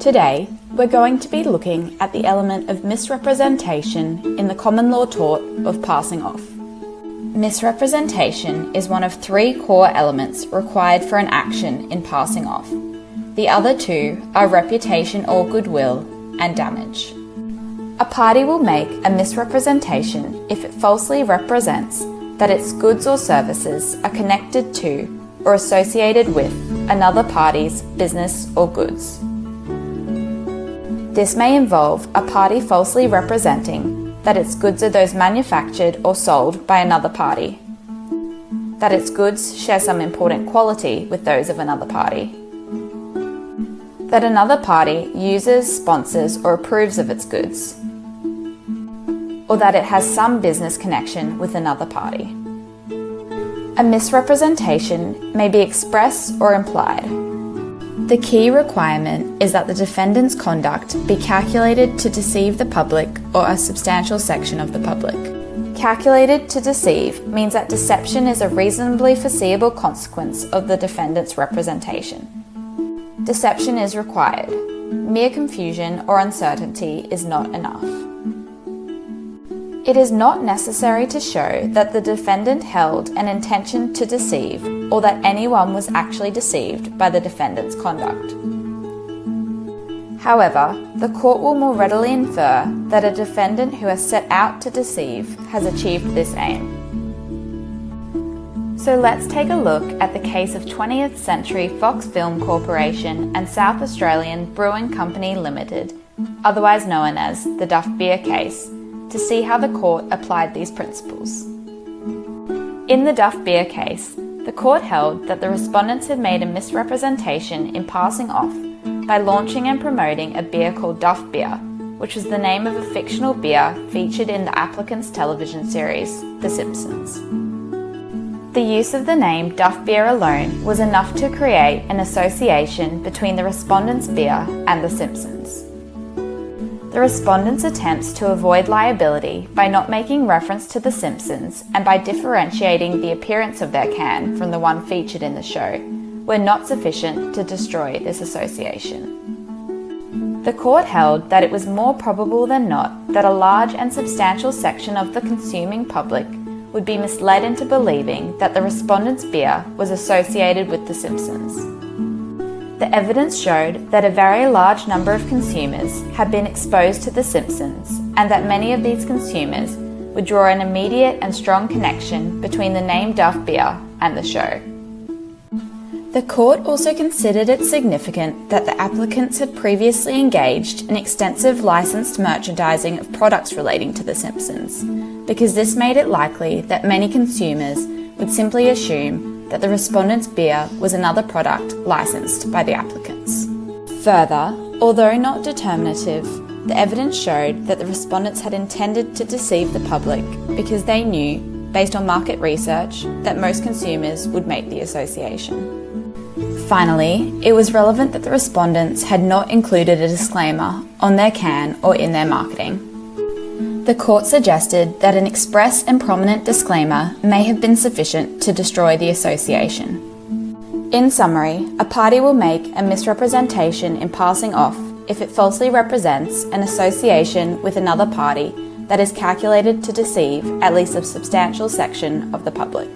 Today, we're going to be looking at the element of misrepresentation in the common law tort of passing off. Misrepresentation is one of three core elements required for an action in passing off. The other two are reputation or goodwill and damage. A party will make a misrepresentation if it falsely represents that its goods or services are connected to or associated with another party's business or goods. This may involve a party falsely representing that its goods are those manufactured or sold by another party, that its goods share some important quality with those of another party, that another party uses, sponsors, or approves of its goods, or that it has some business connection with another party. A misrepresentation may be express or implied. The key requirement is that the defendant's conduct be calculated to deceive the public or a substantial section of the public. Calculated to deceive means that deception is a reasonably foreseeable consequence of the defendant's representation. Deception is required. Mere confusion or uncertainty is not enough. It is not necessary to show that the defendant held an intention to deceive or that anyone was actually deceived by the defendant's conduct. However, the court will more readily infer that a defendant who has set out to deceive has achieved this aim. So let's take a look at the case of 20th Century Fox Film Corporation and South Australian Brewing Company Limited, otherwise known as the Duff Beer case, to see how the court applied these principles. In the Duff Beer case, the court held that the respondents had made a misrepresentation in passing off by launching and promoting a beer called Duff Beer, which was the name of a fictional beer featured in the applicant's television series, The Simpsons. The use of the name Duff Beer alone was enough to create an association between the respondent's beer and The Simpsons. The respondents' attempts to avoid liability by not making reference to The Simpsons and by differentiating the appearance of their can from the one featured in the show were not sufficient to destroy this association. The court held that it was more probable than not that a large and substantial section of the consuming public would be misled into believing that the respondent's beer was associated with The Simpsons. The evidence showed that a very large number of consumers had been exposed to The Simpsons and that many of these consumers would draw an immediate and strong connection between the name Duff Beer and the show. The court also considered it significant that the applicants had previously engaged in extensive licensed merchandising of products relating to The Simpsons, because this made it likely that many consumers would simply assume that the respondent's beer was another product licensed by the applicants. Further, although not determinative, the evidence showed that the respondents had intended to deceive the public because they knew, based on market research, that most consumers would make the association. Finally, it was relevant that the respondents had not included a disclaimer on their can or in their marketing. The court suggested that an express and prominent disclaimer may have been sufficient to destroy the association. In summary, a party will make a misrepresentation in passing off if it falsely represents an association with another party that is calculated to deceive at least a substantial section of the public.